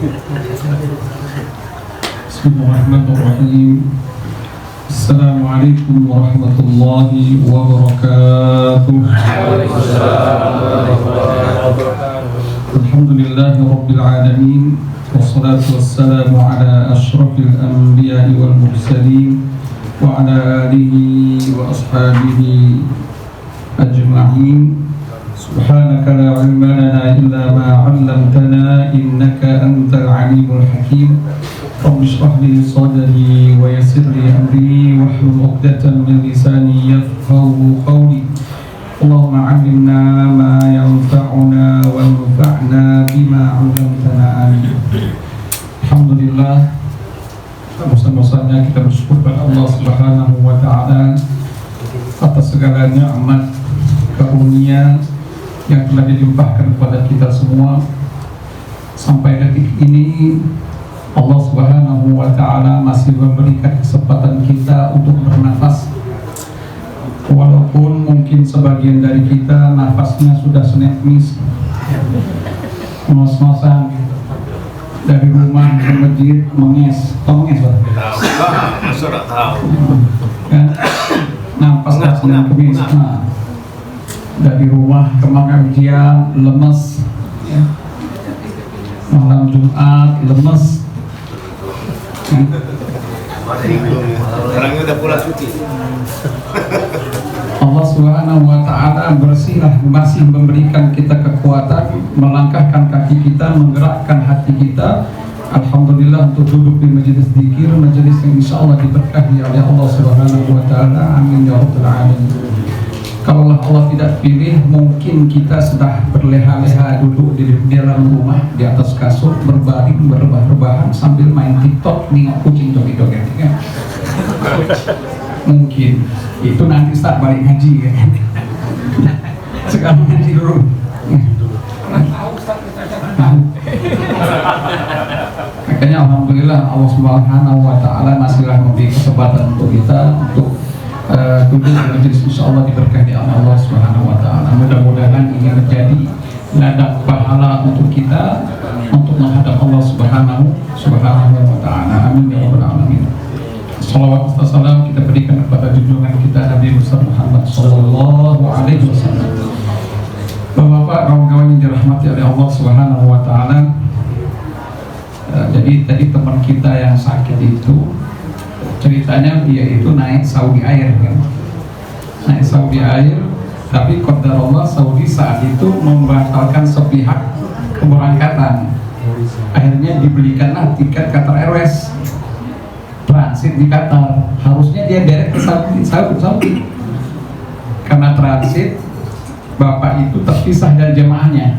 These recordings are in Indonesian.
Bismillahirrahmanirrahim. Assalamualaikum warahmatullahi wabarakatuh. Alhamdulillahi rabbil alamin. Wassalatu wassalamu ala asyrafil anbiya'i wal mursalin wa ala alihi wa ashabihi ajma'in. Subhanaka la ilma lana illa ma 'allamtana innaka antal alimul hakim. Rabbi shrah li sadri wa yassir li amri wahlul 'uqdatam min lisani yafqahu qawli. Allahumma 'allimna ma yanfa'una wanfa'na bima 'allamtana. Amin. Alhamdulillah, bosan-bosannya kita bersyukur kepada Allah Subhanahu wa taala atas segala nikmat karunia yang telah dilimpahkan kepada kita semua. Sampai detik ini Allah Subhanahu wa ta'ala masih memberikan kesempatan kita untuk bernafas, walaupun mungkin sebagian dari kita nafasnya sudah senetmis, ngos-ngosan dari rumah ke masjid, menges, tahu menges Pak? Sudah tahu. Kan? Nafas Senin Kemis. Nah, dari rumah ke pengajian lemes, ya. Malam Jumat lemes. Orangnya udah pulang cuti. Allah Subhanahu wa ta'ala masih memberikan kita kekuatan, melangkahkan kaki kita, menggerakkan hati kita. Alhamdulillah untuk duduk di majelis zikir, majelis yang insyaallah diberkahi oleh Allah Subhanahu wa ta'ala. Amin ya rabbal alamin. Kalau Allah tidak pilih, mungkin kita sudah berleha-leha duduk di dalam rumah, di atas kasur, berbaring, berrebah-rebahan sambil main TikTok, nengok kucing joget-joget, ya. Mungkin itu nanti start balik ngaji, ya. Sekarang ngaji dulu. Makanya alhamdulillah Allah Subhanahu wa ta'ala masihlah memberi kesempatan untuk kita untuk duduk di majelis insyaallah diberkahi oleh Allah Subhanahu wa ta'ala. Mudah-mudahan ini menjadi ladang pahala untuk kita untuk menghadap Allah Subhanahu wa ta'ala. Amin ya rabbal alamin. Salawat dan salam kita berikan kepada junjungan kita Nabi Muhammad sallallahu alaihi wasallam. Bapak-bapak, kawan-kawan yang dirahmati oleh Allah Subhanahu wa ta'ala. Jadi tadi teman kita yang sakit itu ceritanya dia itu naik Saudi Air, kan? Naik Saudi Air, tapi qadarullah Saudi saat itu membatalkan sepihak keberangkatan. Akhirnya dibelikanlah tiket Qatar Airways transit di Qatar. Harusnya dia direct ke Saudi. Karena transit, bapak itu terpisah dari jemaahnya.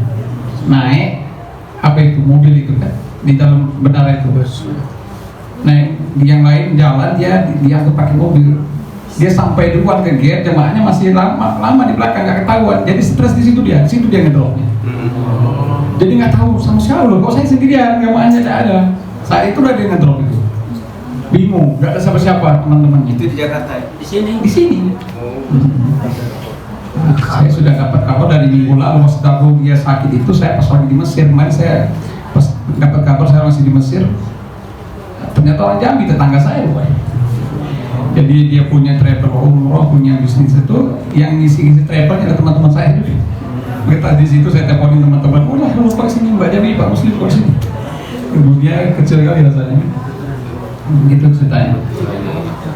Naik apa itu mobil itu kan di dalam bandara itu. Nah, yang lain jalan, dia pakai mobil. Dia sampai duluan ke gate, jemaahnya masih lama di belakang, nggak ketahuan. Jadi stres di situ dia ngedropnya. Jadi nggak tahu sama siapa loh, kok saya sendirian, jemaahnya tidak ada. Saat itu udah dia ngedrop itu. Bingung, nggak ada siapa-siapa teman-teman. Itu di Jakarta ya? Di sini. Nah, saya sudah dapat kabar dari minggu lalu setelah dia sakit itu, saya pas lagi di Mesir. Kemarin saya pas dapat kabar saya masih di Mesir. Ternyata orang Jambi, tetangga saya boy. Jadi dia punya travel umroh, punya bisnis itu, yang ngisi travelnya ada teman-teman saya juga. Kita di situ saya teleponin teman-teman, udah lu pak sini Mbak Jambi, Pak Muslim pak sini. Dunia kecil kali rasanya. Gitu ceritanya.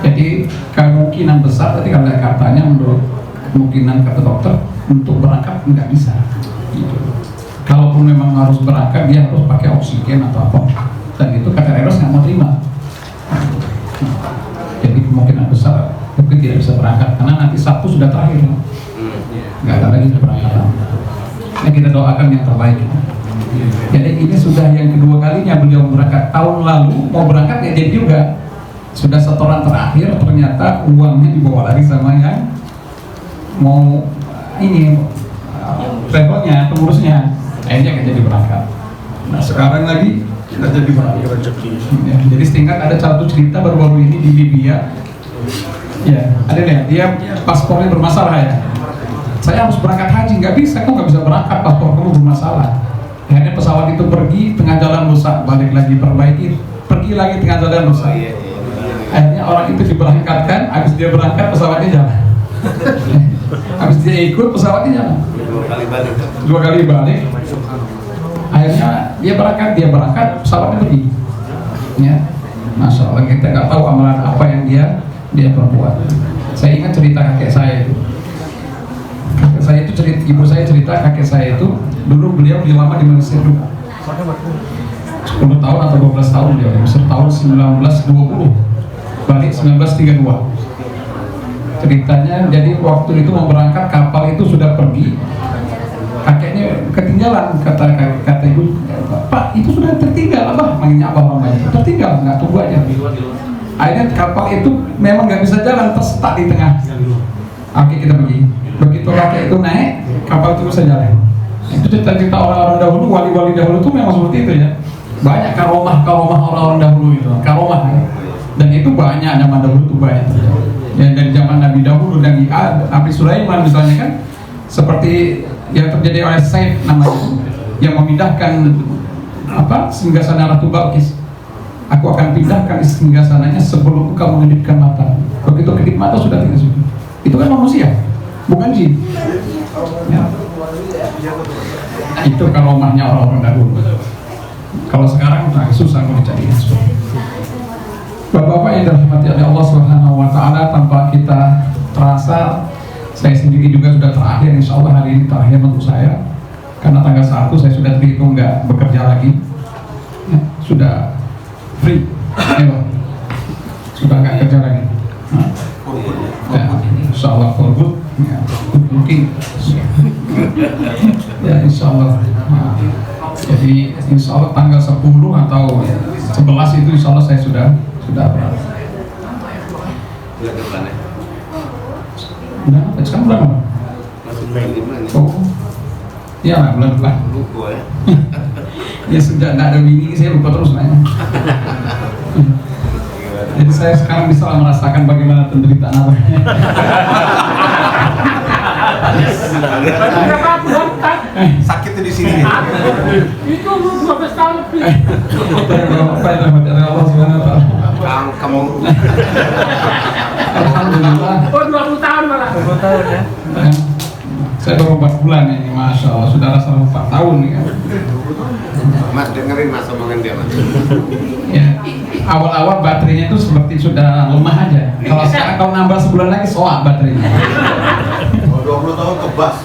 Jadi kemungkinan besar tadi kalau katanya menurut kemungkinan kata dokter untuk berangkat nggak bisa. Gitu. Kalaupun memang harus berangkat, dia harus pakai oksigen atau apa. Dan itu Qatar Airways nggak mau terima. Jadi kemungkinan besar mungkin tidak bisa berangkat karena nanti Sabtu sudah terakhir, nggak ada lagi keberangkatan. Nah, kita doakan yang terbaik. Jadi ini sudah yang kedua kalinya beliau berangkat. Tahun lalu mau berangkat nggak jadi juga. Sudah setoran terakhir, ternyata uangnya dibawa lagi sama yang mau ini travelnya, pengurusnya. Akhirnya nggak jadi berangkat. Nah sekarang lagi kita jadi rezeki. Ya, jadi setingkat ada satu cerita baru-baru ini di Libya. Ya, ada lihat dia paspornya bermasalah ya. Saya harus berangkat haji, nggak bisa, kok nggak bisa berangkat, paspor kamu bermasalah. Akhirnya pesawat itu pergi, tengah jalan rusak, balik lagi perbaiki, pergi lagi tengah jalan rusak. Akhirnya orang itu diberangkatkan, habis dia berangkat pesawatnya jalan. Habis dia ikut pesawatnya jalan. Dua kali balik. Akhirnya dia berangkat, pesawatnya pergi. Ya, Masya Allah, kita nggak tahu amalan apa yang dia perbuat. Saya ingat cerita kakek saya itu. Ibu saya cerita kakek saya itu dulu beliau lama di Mesir juga. 10 tahun atau 12 tahun dia di Mesir tahun 1920, balik 1932. Ceritanya, jadi waktu itu mau berangkat kapal itu sudah pergi, kakeknya ketinggalan, kata ibu, Pak itu sudah tertinggal, Abah, manggilnya Abah namanya, tertinggal, nggak tunggu aja. Akhirnya kapal itu memang nggak bisa jalan, tersetak di tengah. Oke, kita pergi. Begitu kakek itu naik, kapal itu bisa jalan. Itu cerita-cerita orang-orang dahulu, wali-wali dahulu itu memang seperti itu ya. Banyak karomah orang-orang dahulu itu, karomah ya. Dan itu banyak, zaman dahulu itu banyak. Ya, dari zaman Nabi dahulu, dan Nabi Sulaiman misalnya kan, seperti yang terjadi oleh Said namanya, yang memindahkan singgasana Ratu Balkis. Aku akan pindahkan singgasananya sebelum engkau mengedipkan mata. Begitu kedip mata sudah tidak sudah. Itu kan manusia, bukan jin. Ya. Itu karomahnya orang-orang dahulu. Kalau sekarang susah mau dicari. Bapak-bapak yang dirahmati oleh Allah Subhanahu wa taala, tanpa kita terasa, saya sendiri juga sudah terakhir, insya Allah hari ini terakhir untuk saya. Karena tanggal 1 saya sudah terhitung nggak bekerja lagi. Ya, sudah free. Sudah nggak kerja lagi. Ya, insya Allah for good. Ya, mungkin. Ya, insya Allah. Jadi insya Allah tanggal 10 atau 11 itu insya Allah saya sudah berada. Udah, sekarang bulan apa? Oh, iya bulan depan. Ya sudah, nggak ada bini, saya lupa terus nanya. Jadi saya sekarang bisa merasakan bagaimana penderitaan abahnya. Sakit di sini. Itu 12 tahun lebih. Bapak yang rahmati Allah Subhanahu wa taala. Kamu Alhamdulillah. Oh, 20 tahun malah. 20 tahun ya. Saya baru 4 bulan ini, Masya Allah, sudah rasa 4 tahun nih kan. Mas dengerin Mas omongan dia Mas. Ya, awal-awal baterainya itu seperti sudah lemah aja. Kalau sekarang kalau nambah sebulan lagi soak baterainya. 20 tahun kebas.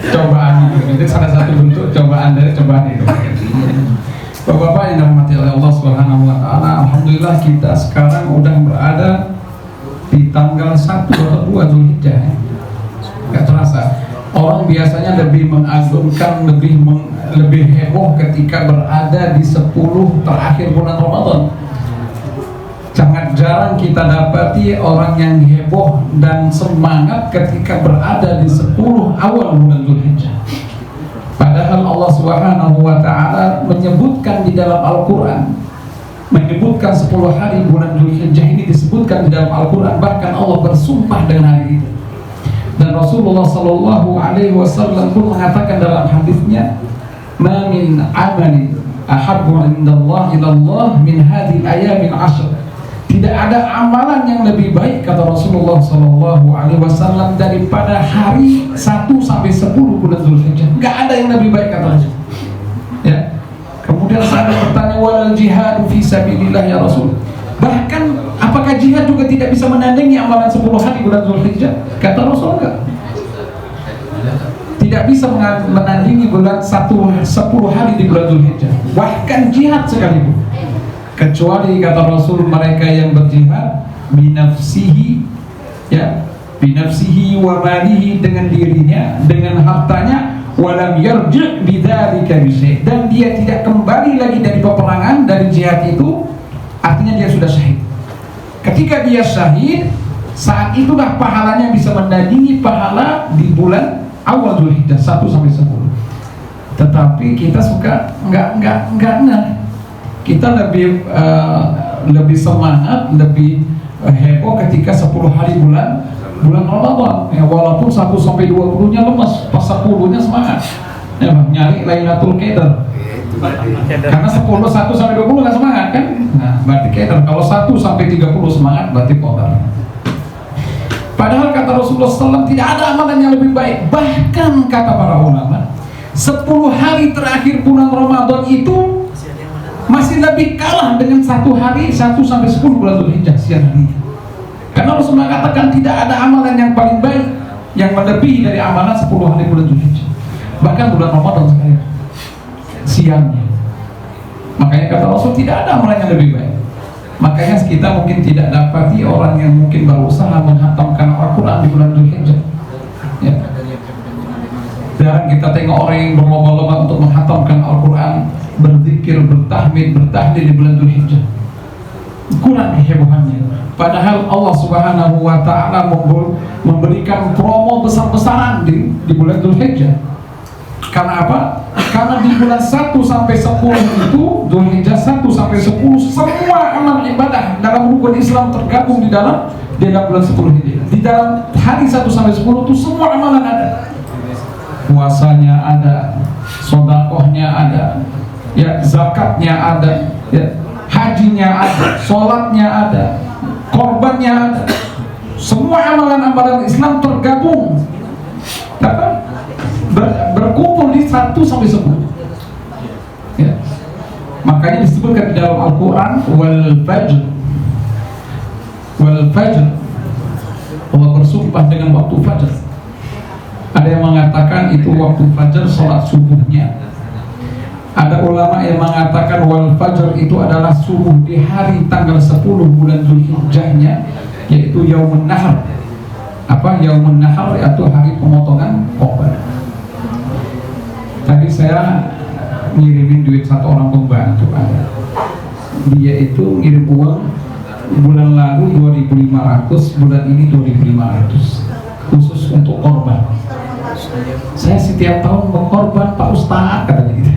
Cobaan itu salah satu bentuk cobaan dari cobaan itu. Bapak-bapak yang dirahmati oleh Allah Subhanahu wa taala, alhamdulillah kita sekarang udah berada di tanggal 1 atau 2 Zulhijjah. Enggak terasa. Orang biasanya lebih mengagumkan, lebih heboh ketika berada di 10 terakhir bulan Ramadan. Sangat jarang kita dapati orang yang heboh dan semangat ketika berada di 10 awal bulan Zulhijjah. Padahal Allah Subhanahu wa taala menyebutkan di dalam Al-Qur'an, menyebutkan 10 hari bulan Zulhijjah ini disebutkan di dalam Al-Qur'an, bahkan Allah bersumpah dengan hari itu. Dan Rasulullah sallallahu alaihi wasallam pun mengatakan dalam hadisnya, "Ma min amalin ahabbu indallahi ilallah min hadhihi al-ayyamil 'ashr." Tidak ada amalan yang lebih baik, kata Rasulullah sallallahu alaihi wasallam, daripada hari 1 sampai 10 bulan Zulhijjah. Enggak ada yang lebih baik, kata Rasul. Ya. Kemudian saya bertanya, "Walal jihad fi sabilillah ya Rasul?" Bahkan apakah jihad juga tidak bisa menandingi amalan 10 hari bulan Zulhijjah? Kata Rasul, enggak. Tidak bisa menandingi bulan 10 hari di bulan Zulhijjah. Bahkan jihad sekalipun. Kecuali kata Rasul, mereka yang berjihad binafsihi, ya, binafsihi wa malihi, dengan dirinya, dengan hartanya, walam yarji' bidzalika bisyai', dan dia tidak kembali lagi dari peperangan, dari jihad itu, artinya dia sudah syahid. Ketika dia syahid, saat itulah pahalanya bisa menandingi pahala di bulan awal Zulhijjah 1 sampai 10. Tetapi kita suka enggak. Kita lebih semangat, lebih heboh ketika 10 hari bulan bulan Ramadan ya, walaupun 1 sampai 20-nya lemes, pas 10-nya semangat ya, nyari Lailatul Qadar. Karena 1 sampai 20 kan semangat kan? Nah, berarti Qadar. Kalau 1 sampai 30 semangat berarti Qadar. Padahal kata Rasulullah SAW tidak ada amalan yang lebih baik. Bahkan kata para ulama, 10 hari terakhir bulan Ramadan itu masih lebih kalah dengan 1 hari 1 sampai 10 bulan Dzulhijjah siang hari. Karena Rasulullah katakan tidak ada amalan yang paling baik yang melebihi dari amalan 10 hari bulan Dzulhijjah. Bahkan bulan Ramadan sekalian siangnya. Makanya kata Rasul tidak ada amalan yang lebih baik. Makanya kita mungkin tidak dapati orang yang mungkin berusaha menghatamkan Al-Quran di bulan Dzulhijjah ya. Jarang kita tengok orang yang berlomba-lomba untuk menghatamkan Al-Quran, berzikir, bertahmid, bertahlil di bulan Dzulhijjah. Kurang kehebohannya. Padahal Allah Subhanahu wa ta'ala memberikan promo besar-besaran di bulan Dzulhijjah. Karena apa? Karena di bulan 1 sampai 10 itu, Dzulhijjah 1 sampai 10, semua amal ibadah dalam rukun Islam tergabung di dalam bulan 10 Hijriah. Di dalam hari 1 sampai 10 itu semua amalan ada. Puasanya ada, sedekahnya ada, ya zakatnya ada, ya hajinya ada, sholatnya ada, korbannya ada. Semua amalan-amalan Islam tergabung. Apa? Berkumpul di 1 sampai 10 ya. Makanya disebutkan di dalam Al-Quran wal fajr, Allah bersumpah dengan waktu fajar. Ada yang mengatakan itu waktu fajar sholat subuhnya. Ada ulama yang mengatakan wal fajr itu adalah subuh di hari tanggal 10 bulan Dzulhijjahnya, yaitu Yaumun Nahar. Apa Yaumun Nahar? Yaitu hari pemotongan korban. Tadi saya ngirimin duit satu orang pembantu ada. Dia itu ngirim uang bulan lalu 2.500, bulan ini 2.500 khusus untuk korban. Saya setiap tahun berkorban Pak Ustaz katanya gitu.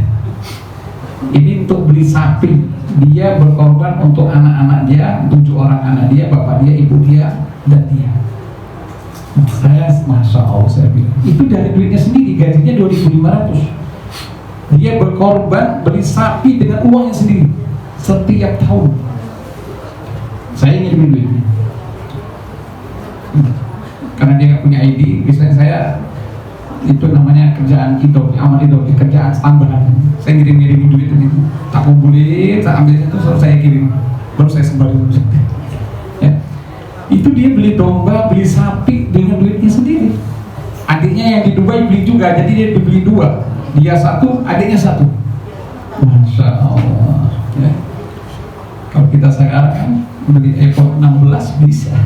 Ini untuk beli sapi. Dia berkorban untuk anak-anak dia, 7 orang anak dia, bapak dia, ibu dia, dan dia. Saya Masya Allah, saya bilang itu dari duitnya sendiri, gajinya 2.500. Dia berkorban beli sapi dengan uangnya sendiri setiap tahun. Saya ngirimin duitnya karena dia nggak punya ID. Misalnya saya itu namanya kerjaan idol, amal idol, kerjaan tambahan. Saya ngirimin duit itu, tak kumpulin, saya ambil itu, saya kirim, baru saya sebarin. Ya. Itu dia beli domba, beli sapi dengan duitnya sendiri. Adiknya yang di Dubai beli juga, jadi dia beli 2. Dia 1, adiknya 1. Masya Allah ya. Kalau kita sekarang kan beli iPhone 16 bisa,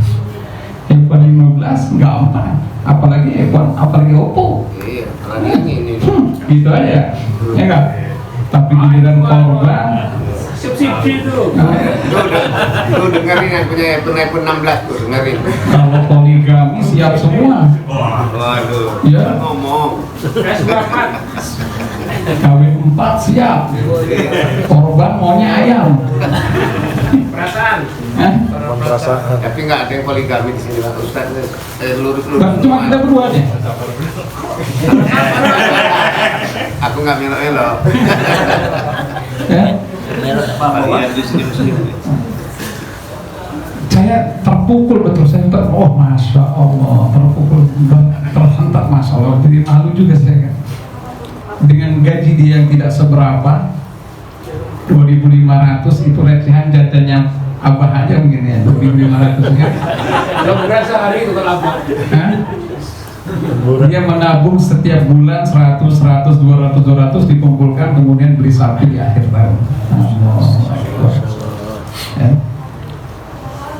iPhone 15 gampang, apalagi iPhone, apalagi Oppo. Iya, apalagi ini. Gitu aja ya enggak? Tapi giliran korban subsidi tuh. Lu dengerin yang punya iPhone 16 tuh, dengerin. Kalau poligami siap semua. Waduh, Ya. ngomong. Kawin 4 siap. Korban maunya ayam. Perasaan. Tapi nggak ada yang poligami di sini Pak Ustaz. Lurus-lurus. Cuma kita berdua aja. Aku nggak melok-melok. Ya. Kalian di sini muslim. Saya terpukul betul, oh Masya Allah, terpukul, terhentak Masya Allah. Jadi malu juga saya kan. Dengan gaji dia yang tidak seberapa, 2.500 itu recehan jajannya Abah aja mungkin ya, 2.500 ya. Lo berasa hari itu kalau apa? Dia menabung setiap bulan 100, 200 dikumpulkan, kemudian beli sapi di akhir tahun. Ya.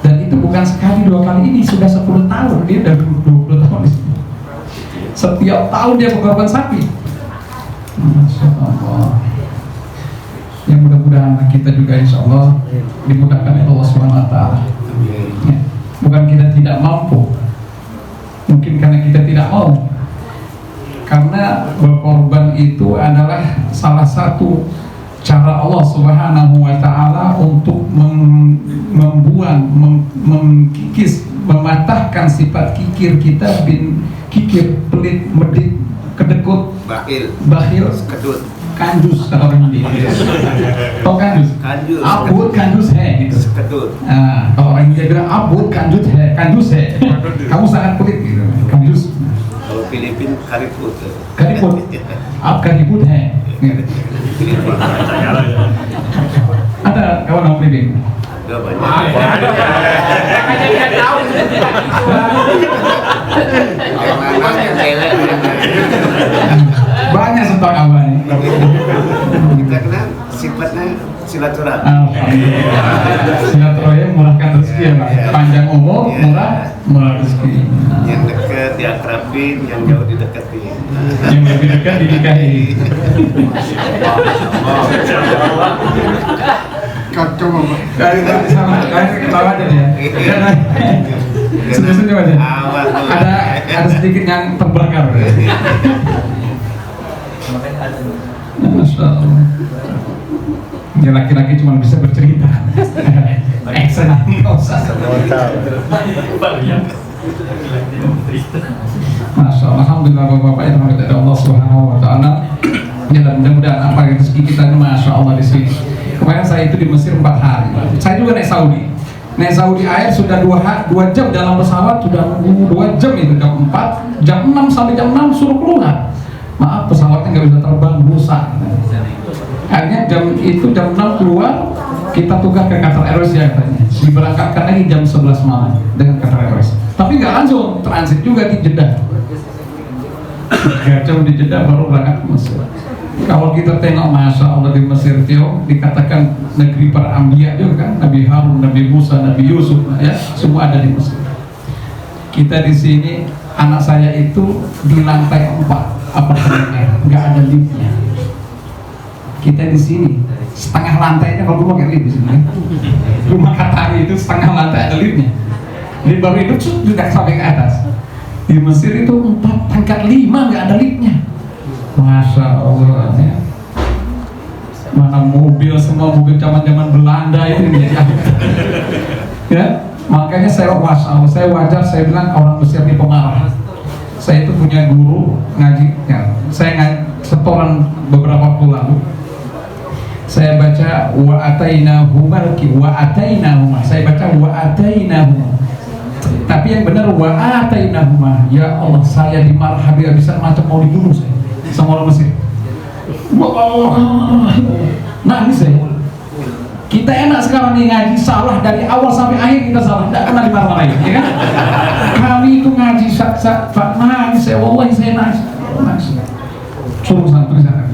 Dan itu bukan sekali 2 kali, ini sudah 10 tahun, dia udah 20 tahun di sini. Setiap tahun dia berkorban sapi. Masya Allah. Yang mudah-mudahan kita juga insya Allah dimudahkan oleh Allah SWT. Ya. Bukan kita tidak mampu, mungkin karena kita tidak mau. Karena berkorban itu adalah salah satu cara Allah Subhanahu wa Ta'ala untuk membuang, mengkikis mematahkan sifat kikir kita, kikir, pelit, medit, kedekut, bakhil, kedut, kandus kata orang India. Tau kandus? Abut, kandus, he gitu. kedut. Kalau orang India bilang abut, kandus, he. Kamu sangat pelit gitu, kandus. Kalau Filipin kariput. Kariput, kariput, he. Ada kawan orang Filipin? Udah banyak. Makanya dia tahu. Kalau anaknya cewek. Banyak stok abah nih. Kita kenal sifatnya silaturahmi. Alhamdulillah. Silaturahim murahkan rezeki ya Pak. Panjang umur, murah rezeki. Yang dekat diakrabin, yang jauh dideketin. Yang lebih dekat dinikahi. Kacau mama. Sama kayak ketawa aja ya. Senyum-senyum aja. Ada sedikit yang terbakar. Masya Allah. Ya laki-laki cuma bisa bercerita. Action nggak usah. Masya Allah. Alhamdulillah bapak-bapak yang dirahmati Allah Subhanahu Wa Taala. Ya dan mudah-mudahan apa yang rezeki kita ini Masya Allah di sini. Kemarin saya itu di Mesir 4 hari. Saya juga naik Saudi. Naik Saudi Air sudah 2 jam dalam pesawat, sudah 2 jam itu jam 4, jam 6 sampai jam 6 suruh keluar. Maaf pesawatnya nggak bisa terbang, rusak. Akhirnya jam 6 keluar, kita tukar ke Qatar Airways ya katanya. Diberangkatkan lagi jam 11 malam dengan Qatar Airways. Tapi nggak langsung, transit juga di Jeddah. 3 jam di Jeddah baru berangkat ke Mesir. Kalau kita tengok Masya Allah di Mesir itu dikatakan negeri para Ambiya juga kan, Nabi Harun, Nabi Musa, Nabi Yusuf ya, semua ada di Mesir. Kita di sini, anak saya itu di lantai 4 apartemennya, nggak ada liftnya. Kita di sini setengah lantainya kalau rumah kayak lift di sini. Rumah Qatari itu setengah lantai ada liftnya. Lift baru itu sudah sampai ke atas. Di Mesir itu 4 tingkat 5 nggak ada liftnya. Masya Allah ya. Mana mobil, semua mobil zaman-zaman Belanda itu ya. Ya, makanya saya wajar saya bilang orang Mesir ini pemarah. Saya itu punya guru ngaji ya. Saya ngaji setoran beberapa waktu lalu. Saya baca wa atainahuma. Saya baca wa atainahuma. Tapi yang benar wa atainahuma. Ya Allah, saya dimarah habis-habisan macam mau dibunuh saya sama orang Mesir. Nangis saya. Kita enak sekarang nih ngaji salah dari awal sampai akhir kita salah, tidak pernah dimarah-marahin, ya kan? Kami itu ngaji nangis saya, wallahi saya nangis. Suruh sampai sana.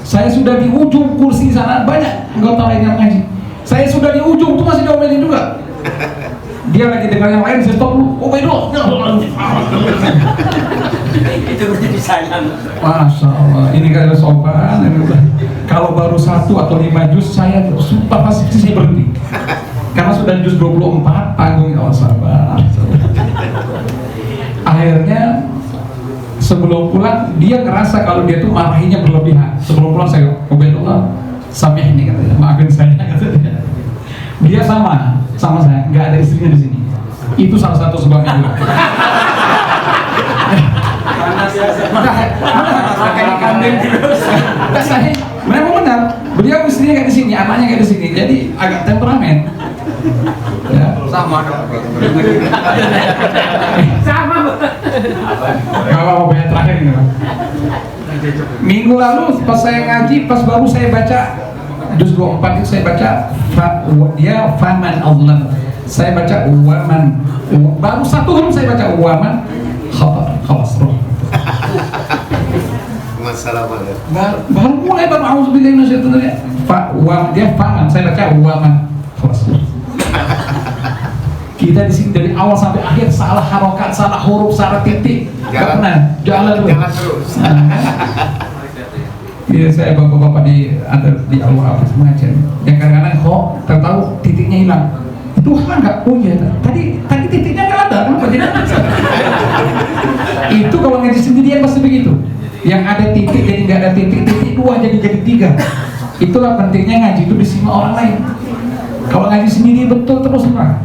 Saya sudah di ujung kursi sana, banyak anggota lain yang ngaji. Saya sudah di ujung tuh masih diomelin juga. Dia lagi dengar yang lain, saya stop dulu. Oh bedo. Itu menjadi sayang. Masya Allah, ini kayak sopan. Kalau baru 1 atau 5 juz, saya sumpah pasti saya berhenti. Karena sudah juz 24, tanggung ya Allah, sabar. Akhirnya sebelum pulang, dia ngerasa kalau dia tuh marahinya berlebihan. Sebelum pulang saya, Ubedullah, samihni katanya, maafin saya katanya. Dia sama saya, nggak ada istrinya di sini. Itu salah satu sebabnya juga. Mana kayak kambing terus. Saya, memang benar. Beliau istrinya kayak di sini, anaknya kayak di sini. Jadi agak temperamen. Ya, sama dong. Sama. Gak apa-apa, banyak terakhir ini. Minggu lalu pas saya ngaji, pas baru saya baca juz 24 itu saya baca dia faman Allah. Saya baca waman. Baru 1 huruf saya baca waman. Khalas. Masalah banget. Baru mulai baru auzubillahi minasyaitonir rajim. Dia faman, saya baca waman. Khalas. Kita di sini dari awal sampai akhir salah harokat, salah huruf, salah titik. Jalan terus. Iya, saya bapak-bapak di awal mengajar. Yang kadang-kadang kok tahu titiknya hilang. Itu nggak punya. Tadi titiknya nggak ada. Kenapa jadi? Itu kalau ngaji sendirian pasti begitu. Yang ada titik jadi nggak ada titik 2 jadi 3. Itulah pentingnya ngaji itu disimak orang lain. Kalau ngaji sendiri betul terus terang.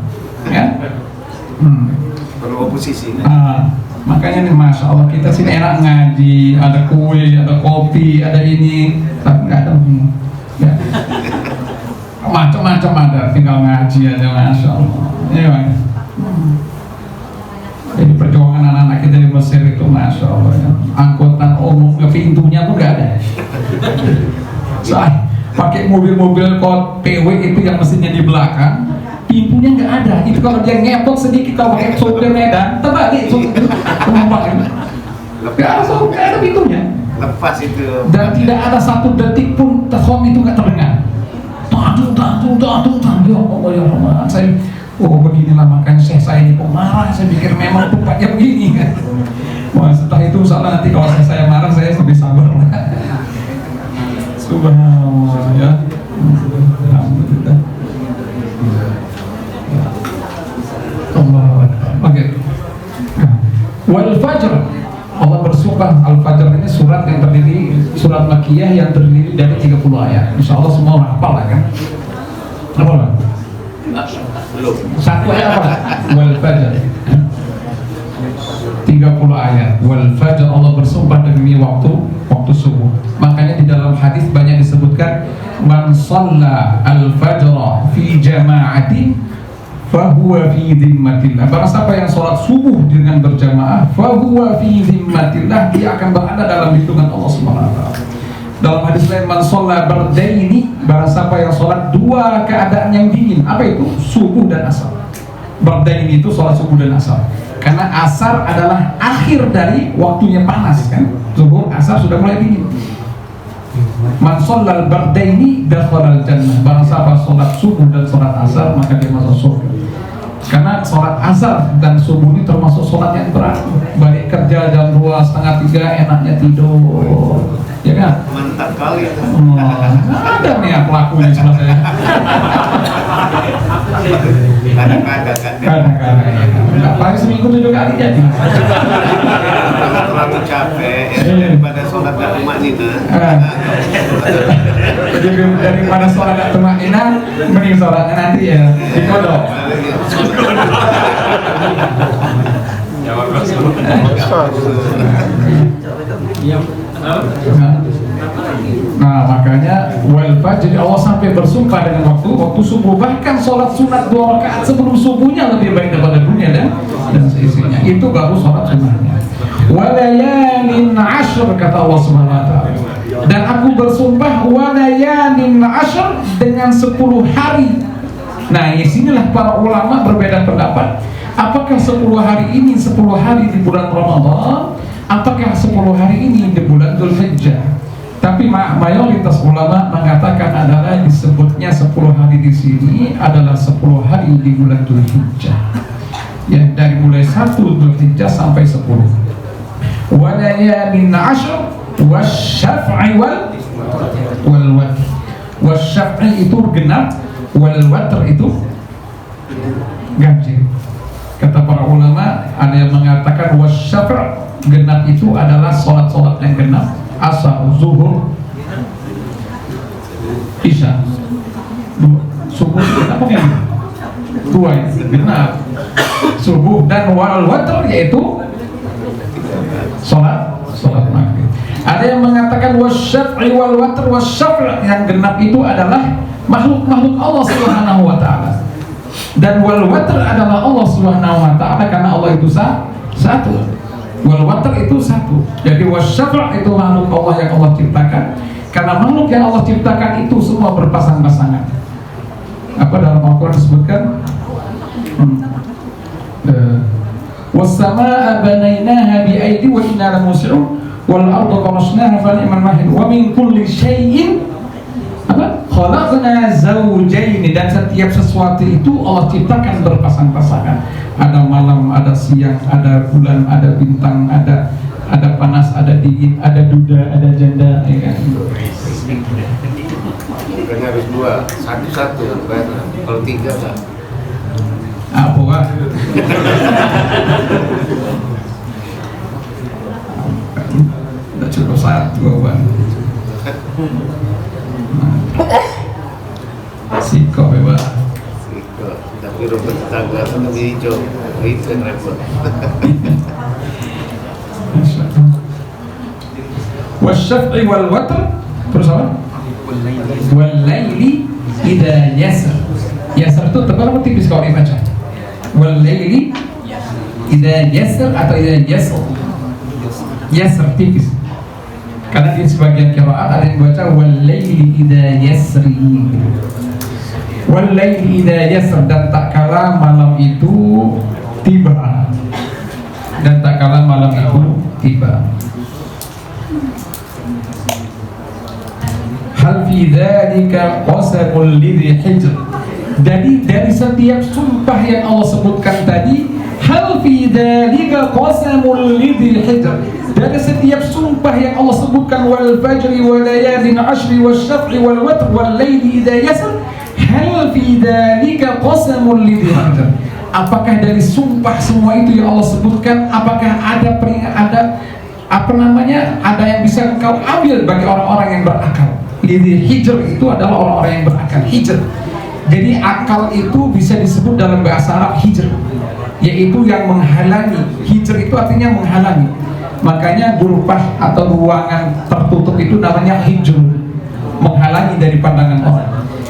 Ya. posisi. Makanya nih Masya Allah kita sini enak ngaji, ada kue, ada kopi, ada ini, tapi nggak ada begini. Ya. Macam-macam ada, tinggal ngaji aja Masya Allah. Ya, jadi perjuangan anak-anak kita di Mesir itu Masya Allah ya. Angkutan umum ke pintunya tuh nggak ada. Saya pakai mobil-mobil kod PW itu yang mesinnya di belakang, pintunya nggak ada. Itu kalau dia ngepot sedikit, kalau pakai sopir Medan terbalik penumpang nggak ada pintunya. Lepas itu. Dan tidak ada satu detik pun telepon itu nggak terdengar. Ya Allah ya Allah. Saya beginilah makanya saya ini pemarah. Saya pikir memang tempatnya begini kan. Wah setelah itu salah nanti kalau saya marah saya lebih sabar. Subhanallah ya. Alhamdulillah. Oke. Wal fajr. Allah bersumpah. Al-Fajr ini surat yang terdiri, surat Makkiyah yang terdiri dari 30 ayat. Insya Allah semua hafal lah kan? Apa lah? belum. Satu ayat apa? Wal fajr. 30 ayat. Wal fajr, Allah bersumpah demi waktu subuh. Makanya di dalam hadis banyak disebutkan man shalla al-fajr fi jama'atin fahuwa fi dhimmatillah. Barang siapa yang sholat subuh dengan berjamaah, fahuwa fi dhimmatillah, dia akan berada dalam lindungan Allah Subhanahu wa taala. Dalam hadis lain man shalla bardaini, barang siapa yang sholat dua keadaan yang dingin. Apa itu? Subuh dan asar. Bardaini itu sholat subuh dan asar. Karena asar adalah akhir dari waktunya panas kan. Zuhur, asar sudah mulai dingin. Man shallal bardaini dakhalal jannah. Barang siapa sholat subuh dan sholat asar maka dia masuk surga. Karena sholat asar dan subuh ini termasuk sholat yang berat. Balik kerja jam 2:30 enaknya tidur, ya kan? Mantap kali itu. Ada nih yang pelakunya sebelah saya. Kadang-kadang ya. Nggak paling seminggu 7 kali jadi. Kalau terlalu capek ya, daripada sholat gak tumaknina. Daripada sholat gak tumaknina, mending sholatnya nanti ya di kodok. Nah makanya wal fajr, jadi Allah sampai bersumpah dengan waktu subuh, bahkan sholat sunat 2 rakaat sebelum subuhnya lebih baik daripada dunia dan seisinya. Itu baru sholat sunatnya. Walayalin ashr, kata Allah Subhanahu wa taala. Dan aku bersumpah walayalin ashr, dengan 10 hari. Nah disinilah para ulama berbeda pendapat. Apakah 10 hari ini 10 hari di bulan Ramadan? Apakah 10 hari ini di bulan Dzulhijjah? Tapi mayoritas ulama mengatakan adalah disebutnya 10 hari di sini adalah 10 hari di bulan Dzulhijjah. Ya, dari mulai 1 Dzulhijjah sampai 10. Wa layalin 'ashr wasyaf'i wal watr. Wasyaf'i itu genap, wal watr itu ganjil. Kata para ulama, ada yang mengatakan wasyaf' genap itu adalah sholat-sholat yang genap, asar, zuhur, isya, subuh, apa yang dua itu genap, subuh, dan wal watr yaitu sholat maghrib. Ada yang mengatakan wasyaf'i wal watr, wasyaf' yang genap itu adalah makhluk-makhluk Allah Subhanahu wa taala. Dan wal watr adalah Allah Subhanahu wa taala, karena Allah itu satu. Wal watr itu satu. Jadi wasyaf' itu makhluk Allah yang Allah ciptakan. Karena makhluk yang Allah ciptakan itu semua berpasang-pasangan. Apa dalam Al-Qur'an disebutkan? Was-samaa'a banainaha bi'aidi wa inna lamusi'un wal arda farashnaha fa ni'mal mahid wa min kulli syai'in khalaqna zawjain, dan setiap sesuatu itu Allah ciptakan berpasang-pasangan. Ada malam, ada siang, ada bulan, ada bintang, ada panas, ada dingin, ada duda, ada janda, ya kan? Bukannya harus 2, satu kan? Kalau 3 lah. Apa Pak? Udah cukup 1 Pak. Siko bebas. Siko, tapi rumput tetangga lebih hijau. Itu yang repot. Wasyaf'i wal watr, terus apa? Wal laili idza yasr. Yasr itu tebal atau tipis kalau dibaca? Wal laili idza yasr atau idza yasr? Yasr tipis. Karena di sebagian qiraat ada yang baca wal laili idza yasri. Wal laili idza yasr, dan tak kala malam itu tiba. Dan tak kala malam itu tiba. Hal fi dzalika qasamul lidhi hijr. Jadi dari setiap sumpah yang Allah sebutkan tadi, hal fi dzalika qasamul lidhi hijr, dari setiap sumpah yang Allah sebutkan, wal fajri wa layalin ashri wasyaf'i wal watr wal laili idza yasr, hal fi dzalika qasamul lidhi hijr. Apakah dari sumpah semua itu yang Allah sebutkan, apakah ada ada yang bisa engkau ambil bagi orang-orang yang berakal? Lidhi hijr itu adalah orang-orang yang berakal. Hijr, jadi akal itu bisa disebut dalam bahasa Arab hijr, yaitu yang menghalangi. Hijr itu artinya menghalangi. Makanya gurfah atau ruangan tertutup itu namanya hijr, menghalangi dari pandangan orang.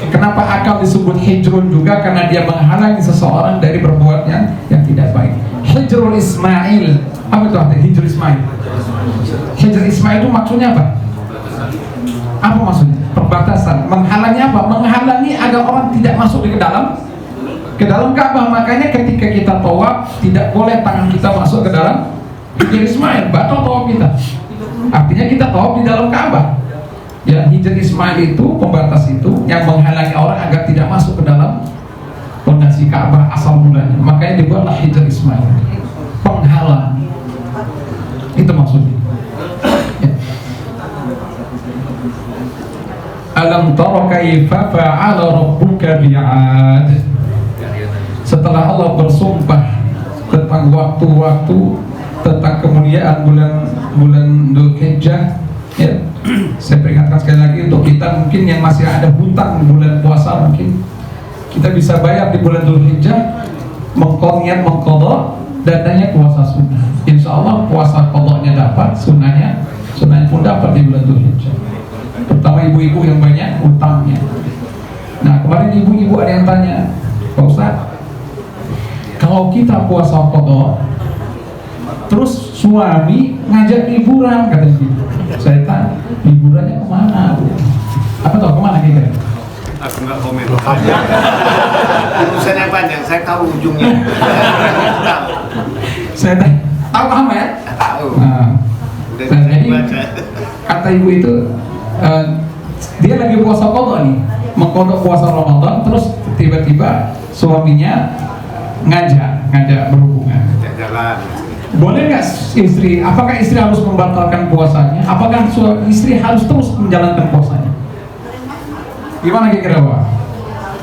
Kenapa akal disebut hijrun juga? Karena dia menghalangi seseorang dari berbuat yang tidak baik. Hijrul Ismail, apa itu artinya hijr Ismail? Hijr Ismail itu maksudnya apa? Apa maksudnya? Perbatasan. Menghalangi apa? Menghalangi agar orang tidak masuk ke dalam Ka'bah. Makanya ketika kita tawaf, tidak boleh tangan kita masuk ke dalam hijr Ismail, batal tawaf kita. Artinya kita tawaf di dalam Ka'bah. Ya, hijr Ismail itu pembatas itu yang menghalangi orang agar tidak masuk ke dalam fondasi Ka'bah asal mulanya. Makanya dibuatlah hijr Ismail, penghalang. Itu maksudnya. Ya. Alam tara kaifa fa'ala rabbuka bi'ad. Setelah Allah bersumpah tentang waktu-waktu, tentang kemuliaan bulan Dzulhijjah, ya, saya peringatkan sekali lagi untuk kita mungkin yang masih ada hutang bulan puasa, mungkin kita bisa bayar di bulan Dzulhijjah, mengqadha dananya puasa sunnah. Insya Allah puasa qadhanya dapat, sunnahnya pun dapat di bulan Dzulhijjah. Terutama ibu-ibu yang banyak hutangnya. Nah, kemarin ibu-ibu ada yang tanya, Pak Ustaz, kalau kita puasa qadha terus suami ngajak liburan, katanya gitu. Saya tanya, liburannya kemana? Apa tau kemana kira-kira? Aku nggak komen. Urusannya panjang, saya tahu ujungnya. Saya tanya, tahu apa ya? Tahu. Nah, jadi kata ibu itu, dia lagi puasa qadha nih, mengqadha puasa Ramadan, terus tiba-tiba suaminya ngajak berhubungan. Jalan. Boleh nggak istri? Apakah istri harus membatalkan puasanya? Apakah istri harus terus menjalankan puasanya? Gimana kira-kira Pak?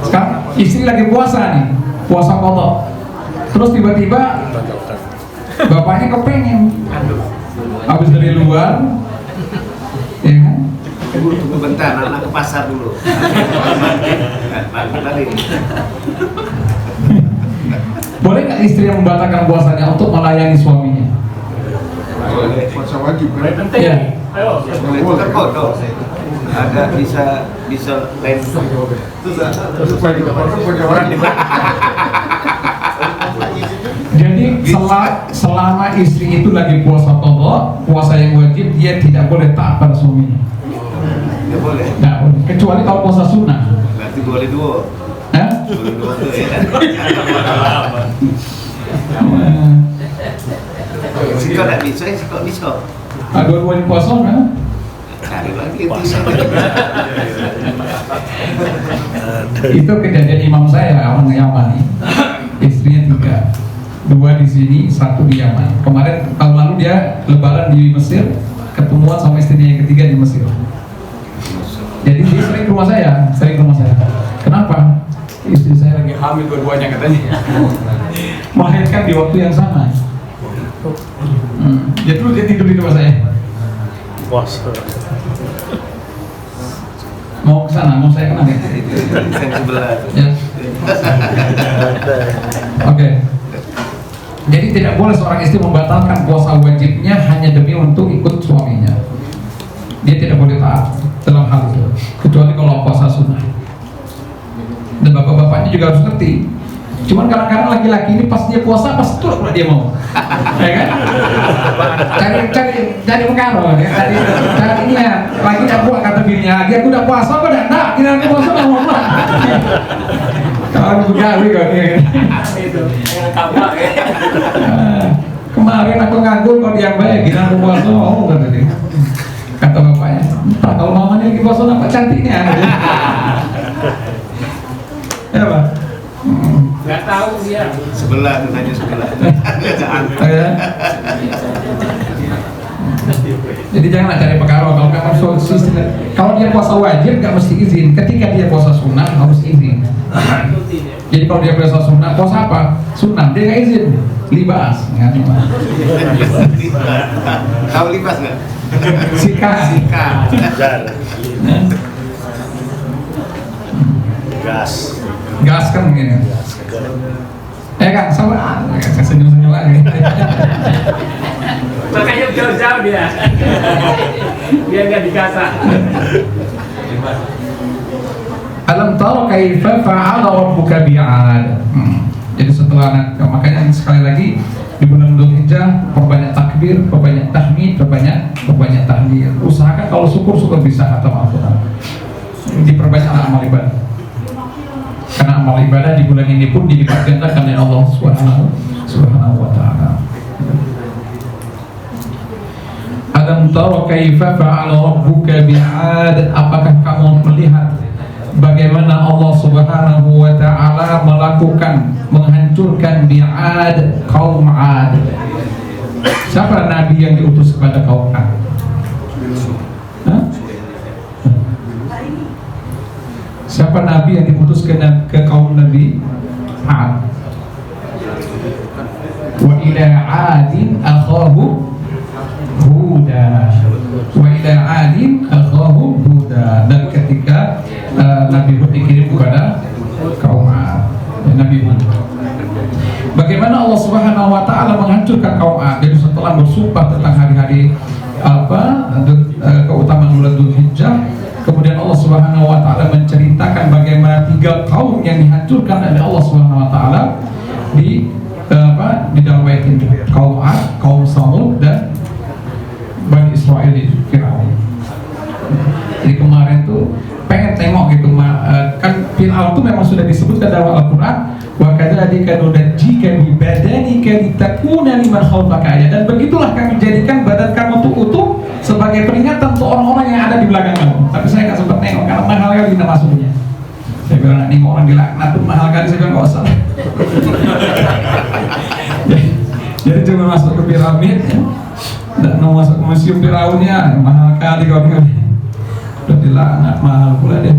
Sekarang istri lagi puasa nih, puasa qadha. Terus tiba-tiba bapaknya kepengen habis dari luar, ya kan? Tunggu bentar, anak ke pasar dulu. Balik. Boleh nggak istri yang membatalkan puasanya untuk melayani suaminya? Puasa wajib kan? Ya. Itu kan kodok. Ada bisa lain. Jadi selama istri itu lagi puasa qadha, puasa yang wajib, dia tidak boleh taat pada suaminya. Ya boleh. Nggak boleh. Kecuali kalau puasa sunnah. Berarti boleh dua. Hah? Boleh dua tuh ya. Siko nggak bisa, siko bisa. Dua-duanya puasa kan? Cari lagi itu. Itu kejadian imam saya, orang Yaman. Istrinya 3, 2 di sini, 1 di Yaman. Kemarin tahun lalu dia lebaran di Mesir, ketemuan sama istrinya yang ketiga di Mesir. Jadi dia sering ke rumah saya, Kenapa? Istri saya lagi hamil dua-duanya katanya. Melahirkan di waktu yang sama. Jadi dulu dia tidur di rumah saya. Puasa. Mau ke sana, mau saya kenal ya? Yang sebelah. Ya. Oke. Jadi tidak boleh seorang istri membatalkan puasa wajibnya hanya demi untuk ikut suaminya. Dia tidak boleh taat dalam hal itu, kecuali kalau puasa sunnah. Dan bapak-bapaknya juga harus ngerti. Cuman kadang-kadang laki-laki ini pas dia puasa pas turut dia mau, ya kan? Cari perkara, ya? cari ini ya. Lagi tidak puas kata bininya, lagi aku udah puasa, kok tidak? Kira aku puasa nggak mau pulang. Kalau begawi kok dia. Itu yang tampak ya. Kemarin aku nganggur kok dia baik, kira aku puasa mau kata dia. Kata bapaknya, entah kalau mamanya lagi puasa nampak cantiknya. Ya Pak. Nggak tahu dia. Sebelah tuh tanya sebelah. Jadi janganlah cari perkara kalau kamu kalau dia puasa wajib nggak mesti izin. Ketika dia puasa sunnah harus izin. Jadi kalau dia puasa sunnah, puasa apa? Sunnah dia nggak izin. Libas, nggak nih. Tahu libas nggak? Sika. Gas kan begini. Kan sama senyum-senyum lagi. Makanya jauh-jauh dia. Dia nggak dikasah. Alam tara kaifa fa'ala rabbuka bi'ad. Jadi setelah makanya sekali lagi di bulan Dzulhijjah perbanyak takbir, perbanyak tahmid, perbanyak tahlil. Usahakan kalau syukur bisa khatam Al-Qur'an. Diperbanyak amal ibadah. Karena amal ibadah di bulan ini pun dilipat gandakan oleh Allah Subhanahu wa taala. Alam tara kaifa fa'ala rabbuka bi'ad. Apakah kamu melihat bagaimana Allah Subhanahu wa taala menghancurkan bi'ad, kaum 'ad. Siapa nabi yang diutus kepada kaum 'ad? Siapa nabi yang diutus ke kaum Nabi 'Ad? Wa ila 'adin akhahum Huda. Wa ila 'adin akhahum Huda. Dan ketika Nabi Hud dikirim kepada kaum 'Ad, Nabi Hud. Bagaimana Allah Subhanahu wa taala menghancurkan kaum 'Ad? Jadi setelah bersumpah tentang hari-hari keutamaan bulan Dzulhijjah, kemudian Allah Subhanahu wa taala menceritakan bagaimana 3 kaum yang dihancurkan oleh Allah Subhanahu wa taala di dalam ayat ini. Kaum 'Ad, kaum Samud dan Bani Israil di Firaun. Jadi kemarin tuh pengen tengok gitu kan Firaun tuh memang sudah disebutkan dalam Al-Qur'an, wa kadzalika nunajjika bi badanika litakuna liman khalfaka ayat. Dan begitulah kami jadikan badan kamu tuh utuh sebagai peringatan untuk orang-orang yang ada di belakang kamu. Tapi saya nggak sempat nengok karena mahal kali kita masuknya. Saya bilang nengok orang dilaknat tuh mahal kali, saya bilang nggak usah. Jadi cuma masuk ke piramid, dan mau masuk ke museum Firaunnya mahal kali kalau udah dilaknat, mahal pula deh.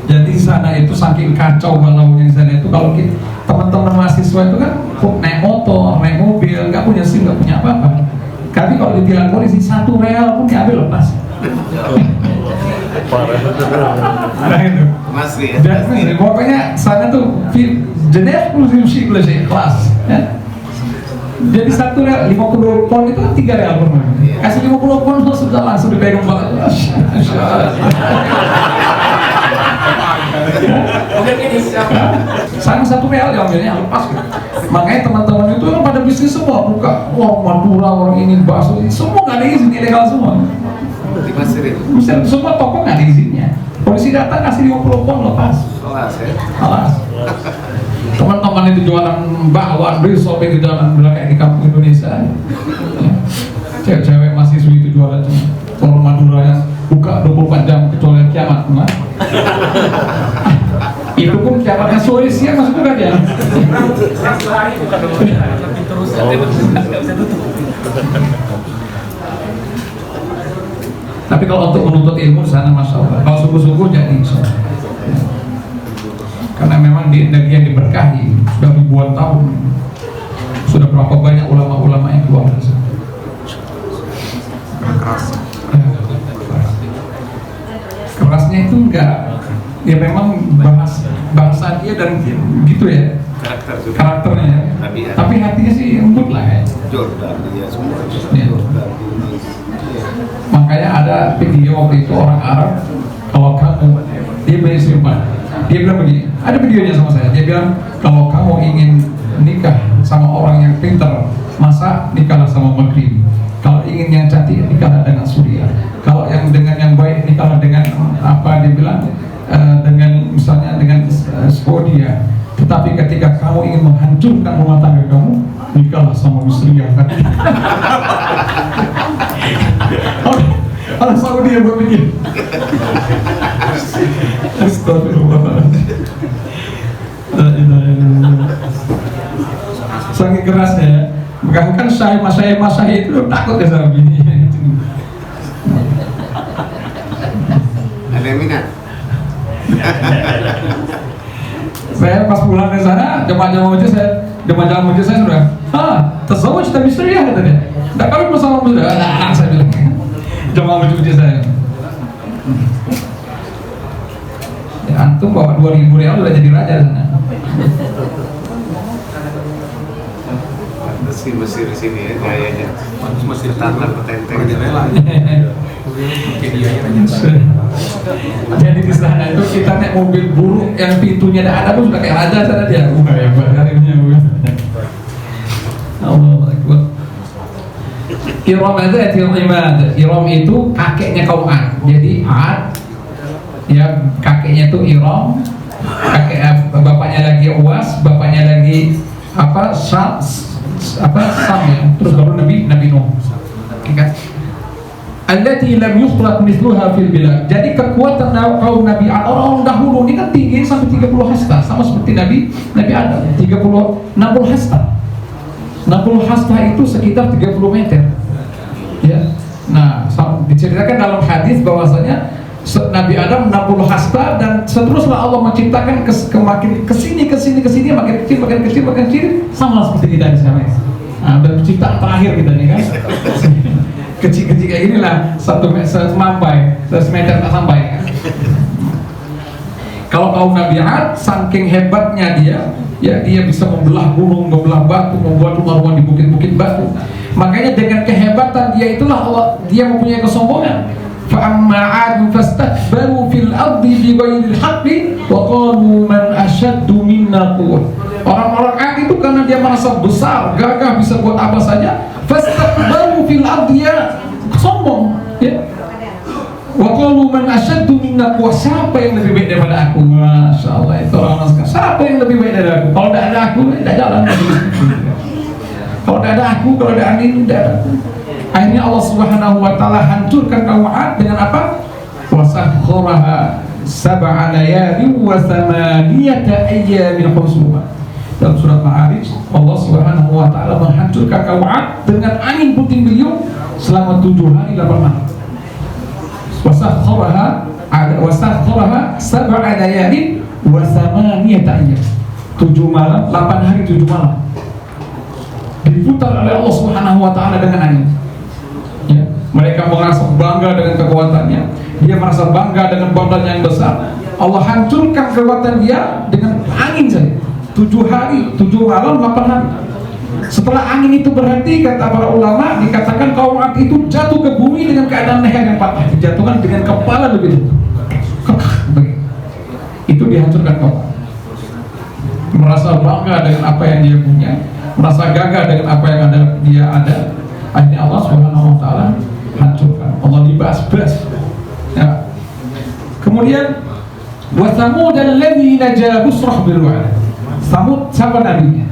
Jadi di sana itu saking kacau balaunya di sana itu, kalau teman-teman mahasiswa itu kan naik motor, naik mobil, nggak punya SIM, nggak punya apa-apa. Tapi kalau ditilang polisi 1 real pun diambil lepas. Nah itu. Masri. Dan pokoknya sana tuh jenis plus kelas. Ya. Jadi 1 real 50 pon itu kan 3 real per malam. Kasih 50 pon sudah langsung dipegang banget. Sana 1 real diambilnya lepas. Makanya teman-teman itu kan pada bisnis semua, buka warung Madura, warung ini, bakso, semua nggak ada izin, ilegal semua. Di Mesir itu. Misal semua toko nggak ada izinnya. Polisi datang kasih 50 pon lepas. Alas ya. Alas. Teman-teman itu jualan bakwan, risol di jalan kayak di kampung Indonesia. Cewek-cewek mahasiswi itu jualan warung Madura yang buka 24 jam kecuali kiamat. Itu pun kiamatnya sore siang masuk juga dia. Tapi kalau untuk menuntut ilmu di sana masya Allah, kalau sungguh-sungguh jadi insya Allah. Karena memang di negeri yang diberkahi sudah ribuan tahun, sudah berapa banyak ulama-ulama yang keluar dari sana. Kerasnya itu enggak, ya memang bahasa dia dan gitu ya. karakternya ya. Tapi hatinya sih lembut lah ya. Jordan dia semua. Ya. Makanya ada video waktu itu orang Arab, kalau kamu, dia beri sumpah, dia bilang begini, ada videonya sama saya, dia bilang kalau kamu ingin nikah sama orang yang pintar, masa nikahlah sama Maghrib. Kalau ingin yang cantik, nikahlah dengan Suriah. Kalau yang dengan yang baik, nikahlah dengan apa dia bilang, dengan misalnya dengan Saudi. Tetapi ketika kamu ingin menghancurkan rumah tangga kamu, nikahlah sama Misriah kan. Orang Saudi yang berpikir. Astagfirullahaladzim. Saking kerasnya ya. Bahkan saya itu takut ya sama bini. Ada yang minat? Saya pas pulang ke sana, jemaah masjid saya sudah, tersawah kita Misriah katanya. Tidak kami bersama sudah, saya bilang. Jemaah masjid saya. Ya, antum bawa 2.000 rial udah jadi raja sana. Mesir sini ya gayanya. Mesir tangan petenteng. Jadi di sana itu kita naik mobil buruk yang pintunya ada pun sudah kayak raja sana dia. Ya baharnya. Allah Akbar. Iram itu Iram itu kakeknya kaum Ad. Jadi Ad ya kakeknya itu Iram, kakek bapaknya lagi Uwas, bapaknya lagi apa Sam ya. Terus baru Nabi Nuh. Kan? Allati lam yukhlaq mithluha fil bilad. Jadi kekuatan kaum Nabi Ad, orang dahulu ini kan tinggi sampai 30 hasta, sama seperti Nabi Adam, 60 hasta. 60 hasta itu sekitar 30 meter. Ya. Nah, diceritakan dalam hadis bahwasanya Nabi Adam 60 hasta dan seterusnya Allah menciptakan makin kesini makin kecil sama seperti kita di sana. Nah, dan penciptaan terakhir kita nih kan. Kecil-kecil kayak inilah 1 meter tak sampai kan? Kalau kaum Nabi Ad saking hebatnya dia bisa membelah gunung, membelah batu, membuat rumah-rumah di bukit-bukit batu. Makanya dengan kehebatan dia itulah dia mempunyai kesombongan. Fa'amma 'adun fastakbaru fil ardi bighairil haqqi wa qalu man ashaddu minna quwwah. Orang-orang Ad itu karena dia merasa besar, gagah, bisa buat apa saja, fastakbaru fil ardi, ya sombong, ya. Wa qalu man ashaddu minna quwwah, siapa yang lebih baik daripada aku? Masyaallah, itu orang sekarang. Siapa yang lebih baik dari aku? Kalau tidak ada aku, tidak jalan. Kalau tidak ada aku, kalau ada angin, tidak ada. Akhirnya Allah Subhanahu wa taala hancurkan kaum Ad dengan apa? Wa sakhkharaha sab'a layalin wa thamaniyata ayyamin husuma. Dalam surat Ma'arij, Allah Subhanahu wa taala menghancurkan kaum Ad dengan angin puting beliung selama 7 hari 8 malam. Wa sakhkharaha sab'a layalin wa thamaniyata ayyam. 7 malam, 8 hari 7 malam. Diputar oleh Allah Subhanahu wa taala dengan angin. Ya, mereka merasa bangga dengan kekuatannya. Dia merasa bangga dengan badannya yang besar. Allah hancurkan kekuatan dia dengan angin saja. 7 hari, 7 malam, 8 hari. Setelah angin itu berhenti, kata para ulama, dikatakan kaum Ad itu jatuh ke bumi dengan keadaan leher yang patah, dijatuhkan dengan kepala lebih tinggi. Itu dihancurkan kaum Ad. Merasa bangga dengan apa yang dia punya, merasa gagah dengan apa yang dia ada. Akhirnya Allah Subhanahu wa taala hancurkan. Allah dibas-bas. Ya. Kemudian wa Thamud alladziina jaabu Busrah bil wa'd. Thamud siapa nabinya?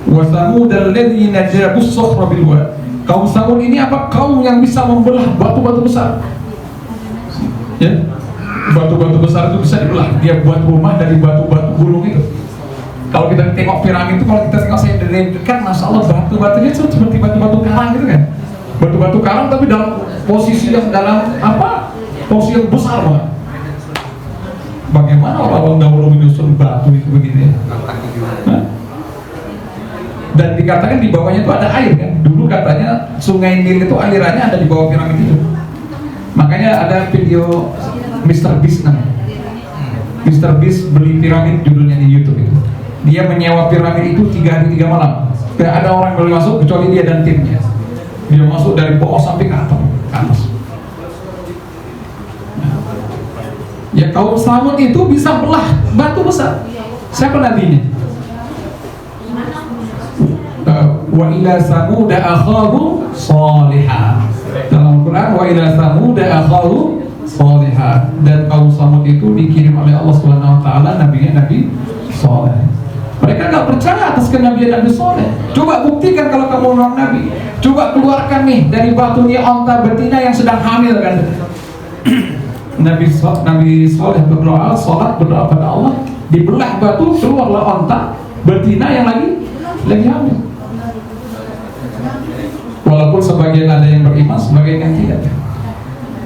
Wa Thamud alladziina jaabu Busrah bil wa'd. Kaum Thamud ini apa? Kaum yang bisa membelah batu-batu besar. Ya. Batu-batu besar itu bisa dibelah. Dia buat rumah dari batu-batu gunung itu. Kalau kita tengok piramid itu, kalau kita tengok saya dari dekat, masya Allah batu-batunya itu seperti batu-batu karang gitu kan. Batu-batu karang tapi dalam posisi yang posisi yang besar banget. Bagaimana orang-orang dahulu menyusun batu itu begini? Dan dikatakan di bawahnya itu ada air kan. Dulu katanya Sungai Nil itu alirannya ada di bawah piramid itu. Makanya ada video Mr. Beast namanya. Mr. Beast beli piramid, judulnya di YouTube itu. Dia menyewa piramid itu 3 hari 3 malam. Tidak ada orang boleh masuk kecuali dia dan timnya. Dia masuk dari bawah sampai ke atas. Ya kaum Samud itu bisa belah batu besar. Siapa nabinya? Wa ila Samud akhahum Salihah. Dalam Quran wa ila Samud akhahum Salihah. Dan kaum Samud itu dikirim oleh Allah Subhanahu wa taala nabinya Nabi Saleh. Mereka nggak percaya atas kenabian Nabi Saleh. Coba buktikan kalau kamu orang nabi. Coba keluarkan nih dari batu ini onta betina yang sedang hamil kan. Nabi Saleh berdoa, salat berdoa pada Allah, dibelah batu, keluarlah onta betina yang lagi hamil. Walaupun sebagian ada yang beriman, sebagian yang tidak.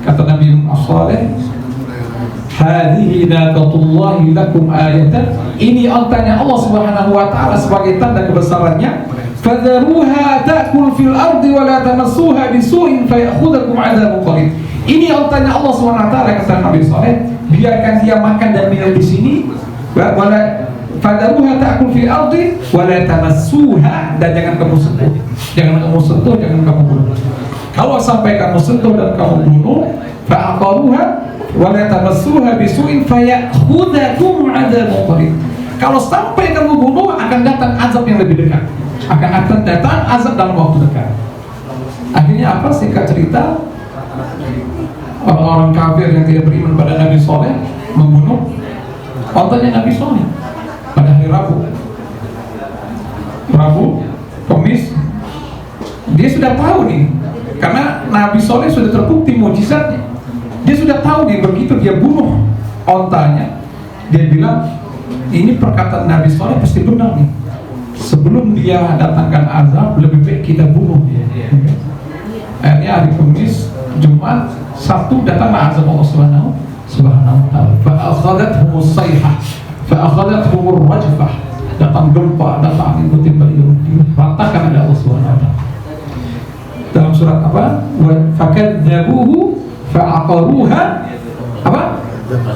Kata Nabi Saleh, hadhihi naqatullahi lakum ayatan. Ini ontanya Allah Subhanahu wa taala sebagai tanda kebesarannya. Fadharuha ta'kul fil ardi wa la tamassuha bisu'in fayakhudhukum 'adzabun qarib. Ini ontanya Allah Subhanahu wa taala, kata Nabi Saleh, biarkan dia makan dan minum di sini. Fadharuha ta'kul fil ardi wa la tamassuha, dan jangan kamu sentuh. Jangan kamu sentuh, jangan kamu bunuh. Kalau sampai kamu sentuh dan kamu bunuh, fa'aqaruha wa la tamassuha bisu'in fayakhudhukum 'adzabun qarib. Kalau sampai kamu bunuh, akan datang azab yang lebih dekat. Akan datang azab dalam waktu dekat. Akhirnya apa? Singkat cerita, orang-orang kafir yang tidak beriman pada Nabi Saleh membunuh ontanya Nabi Saleh pada hari Rabu, Kamis. Dia sudah tahu nih, karena Nabi Saleh sudah terbukti mujizatnya. Dia sudah tahu nih, begitu dia bunuh ontanya, dia bilang, ini perkataan Nabi Saleh pasti benar nih. Sebelum dia datangkan azab, lebih baik kita bunuh dia. Akhirnya hari Kamis, Jumat, Sabtu datanglah azab Allah Subhanahu wa taala. Fa'akhadathum as-sayhah, fa'akhadathum ar-rajfah. Datang gempa, datang angin puting beliung, diratakan oleh Allah Subhanahu wa taala. Dalam surat apa? Fakadzabuhu fa'aqaruha apa?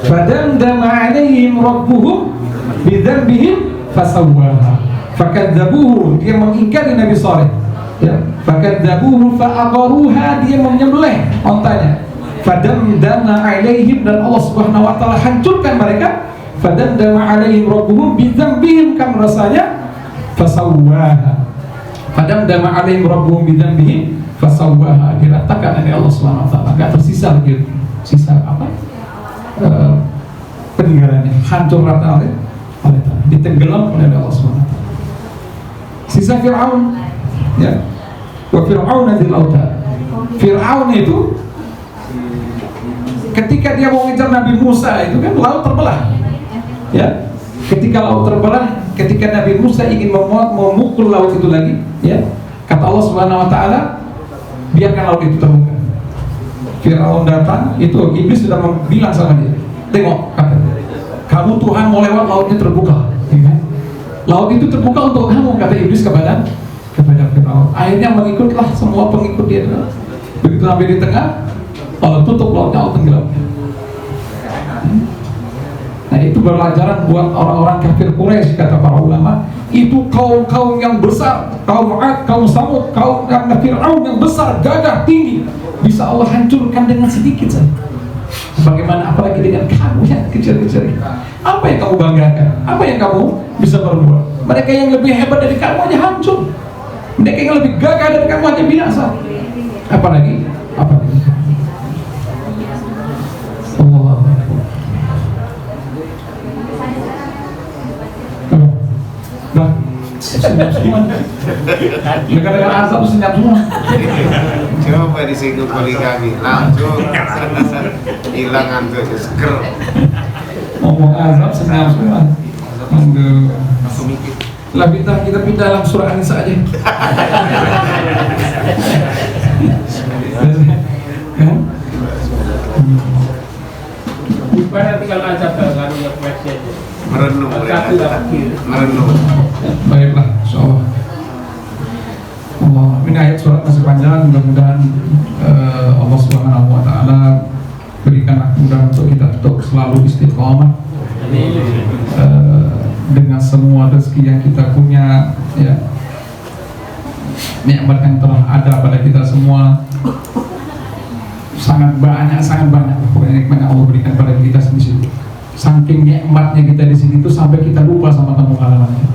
Fadamdama 'alaihim rabbuhum bidzambihim fasawwaha. Fakadzabuhu, dia mengingkari Nabi Saleh. Ya, fakadzabuhu fa'aqaruha, dia menyembelih ontanya. Fadamdama 'alaihim, dan Allah Subhanahu wa taala hancurkan mereka. Fadamdama 'alaihim rabbuhum bidzambihim, kan rasanya fasawwaha. Fadamdama 'alaihim rabbuhum bidzambihim fasawwaha, diratakan oleh Allah Subhanahu wa taala. Enggak tersisa lagi sisa apa? Peninggalannya hancur rata oleh ditenggelam oleh Allah Subhanahu wa taala. Sisa Fir'aun, ya. Wa Fir'aun dzil autad. Fir'aun itu ketika dia mau ngejar Nabi Musa itu kan laut terbelah. Ya. Ketika laut terbelah, ketika Nabi Musa ingin memukul laut itu lagi, ya. Kata Allah Subhanahu wa taala, biarkan laut itu terbuka. Fir'aun datang, itu iblis sudah bilang sama dia, tengok, kata, kamu Tuhan mau lewat, lautnya terbuka, ya kan? Laut itu terbuka untuk kamu, kata iblis kepada Fir'aun. Akhirnya mengikutlah semua pengikut dia. Begitu sampai di tengah, Allah tutup lautnya, Allah tenggelam. Nah, itu pelajaran buat orang-orang kafir Quraisy, kata para ulama. Itu kaum-kaum yang besar, kaum Ad, kaum Samud, kaum Fir'aun yang besar, gagah, tinggi, bisa Allah hancurkan dengan sedikit saja. Bagaimana apalagi dengan kamu yang kecil-kecil? Apa yang kamu banggakan? Apa yang kamu bisa berbuat? Mereka yang lebih hebat dari kamu aja hancur. Mereka yang lebih gagah dari kamu aja binasa. Apalagi Allah. Nah, senyap semua. Dengan azab senyap semua. Coba disinggung poligami, langsung hilang antuk seger. Ngomong azab senyap semua. Langsung mikir. Lah kita pindah langsung surah An-Nisa aja. Gimana tinggal azab kalau yang question. Merenung. Baiklah, insyaallah. Ini ayat surat masih panjang, mudah-mudahan Allah Subhanahu wa taala berikan kemudahan untuk kita untuk selalu istiqomah Dengan semua rezeki yang kita punya, ya, nikmat yang telah ada pada kita semua sangat banyak pokoknya nikmat yang Allah berikan pada kita di sini. Saking nikmatnya kita di sini tuh sampai kita lupa sama kampung halamannya.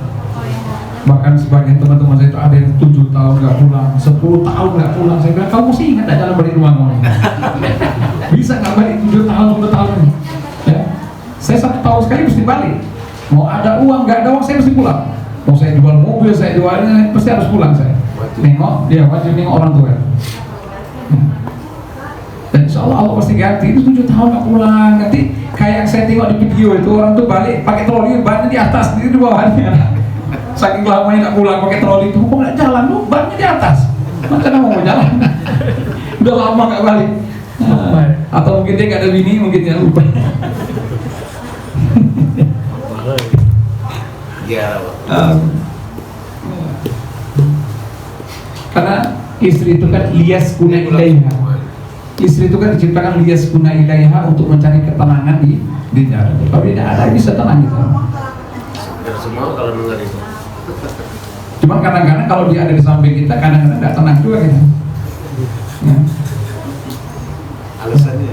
Bahkan sebagian teman-teman saya itu ada yang 7 tahun nggak pulang, 10 tahun nggak pulang. Saya bilang, kamu masih ingat jalan balik rumah kamu? Bisa nggak balik 7 tahun, 10 tahun ini? Ya. Saya 1 tahun sekali mesti balik. Mau ada uang, nggak ada uang, saya mesti pulang. Mau saya jual mobil, saya jualnya, pasti harus pulang saya. Nengok, dia wajib nengok orang tua. Dan insya Allah Allah pasti ganti. Itu 7 tahun nggak pulang. Nanti kayak yang saya tengok di video itu, orang tuh balik pakai troli, bannya di atas, di bawahnya. Saking lamanya nggak pulang pakai troli itu, kok nggak jalan, lu bannya di atas. Macam mau jalan? Udah lama nggak balik. Atau mungkin dia nggak ada bini, mungkin dia lupa. Karena istri itu kan lias kuna ilaiha. Istri itu kan diciptakan lias kuna ilaiha untuk mencari ketenangan di jalan. Kalau tidak ada bisa tenang gitu. Semua kalau dengar itu. Cuman kadang-kadang kalau dia ada di samping kita, kadang-kadang tidak tenang juga kita. Ya. Alasannya?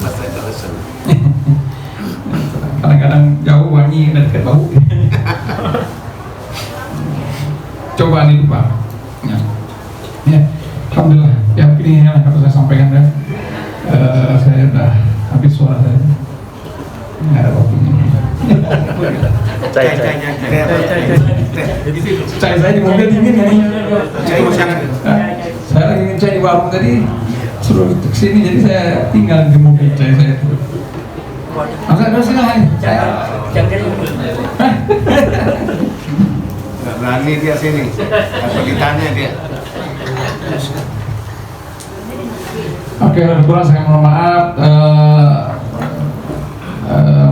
Apa alasan? Kadang-kadang jauh wangi dan dekat bau. Coba nih Pak. Ya. Ya. Alhamdulillah. Ya mungkin ini yang harus saya sampaikan ya. Saya sudah habis suara saya. Nggak ada waktunya. Cai saya di mobil dingin ya nih. Saya lagi ngecai di warung tadi, suruh kesini jadi saya tinggal di mobil cai saya itu. Masa silakan. Nggak berani dia sini. Apa ditanya dia? Oke, kurang saya mohon maaf.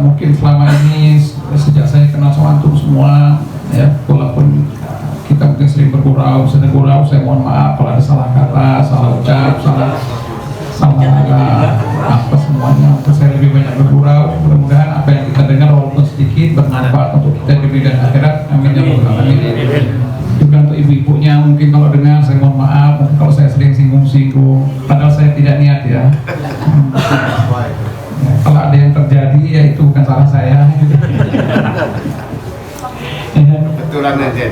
Mungkin selama ini sejak saya kenal sama antum semua, ya, walaupun kita mungkin sering bergurau, saya mohon maaf kalau ada salah kata, salah ucap, salah apa semuanya. Saya lebih banyak bergurau. Mudah-mudahan apa yang kita dengar walaupun sedikit bermanfaat untuk kita di dunia dan akhirat. Amin ya rabbal alamin. Juga untuk ibu-ibunya mungkin kalau dengar saya mohon maaf. Mungkin kalau saya sering singgung-singgung, padahal saya tidak niat ya. Kalau ada yang terjadi ya itu bukan salah saya. Kebetulan aja.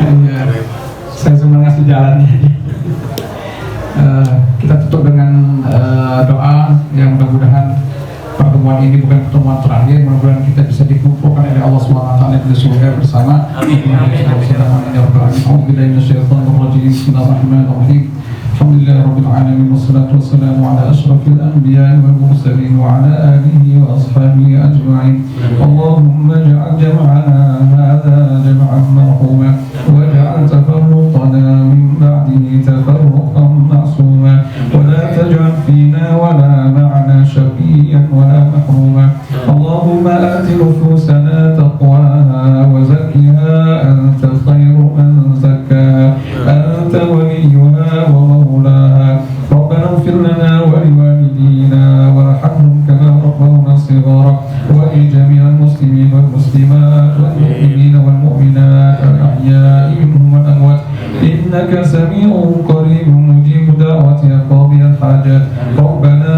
Saya cuma ngasih jalannya. Kita tutup dengan doa yang mudah-mudahan pertemuan ini bukan pertemuan terakhir. Mudah-mudahan kita bisa dikumpulkan oleh Allah SWT di surga bersama. Bismillahirrahmanirrahim. Alhamdulillah Rabbil Alamin. Wassalatu wassalamu ala ashrafil anbiya wal mursalin wa ala alihi wa ashabihi ajma'in. Allahumma ja'al jam'ana hadha jam'an marhuma wa ja'al tafarruqana min ba'dihi tafarruqan ma'suma wa la taj'al fina wa la ma'ana shaqiyan wa la mahruma. Allahumma ati nufusana taqwaha wa zakkiha anta khairu man zakkaha anta waliyuha wa ربنا اغفر لنا ولوالدينا وارحمهم كما ربونا صغارا ولجميع المسلمين والمسلمات والمؤمنين والمؤمنات الأحياء منهم والأموات إنك سميع قريب مجيب دعوة قاضي الحاجات ربنا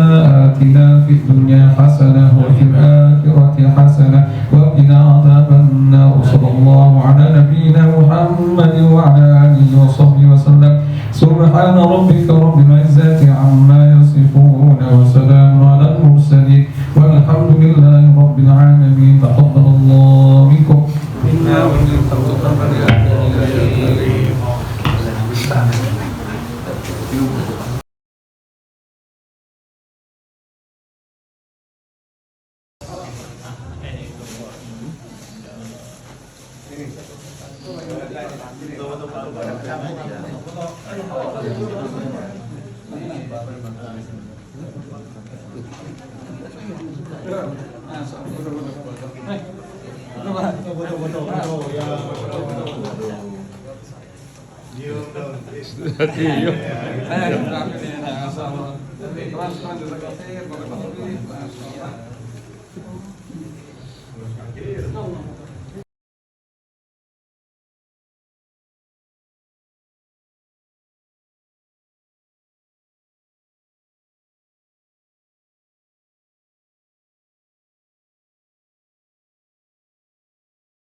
آتنا في الدنيا حسنة وفي الآخرة حسنة وقنا عذاب النار صلى الله على نبينا محمد وعلى آله وصحبه وسلم سبحان ربك رب العزة عما يصفون وسلام على المرسلين والحمد لله رب العالمين. تقبل الله منكم. إنا ومنكم تقبل يا Allah.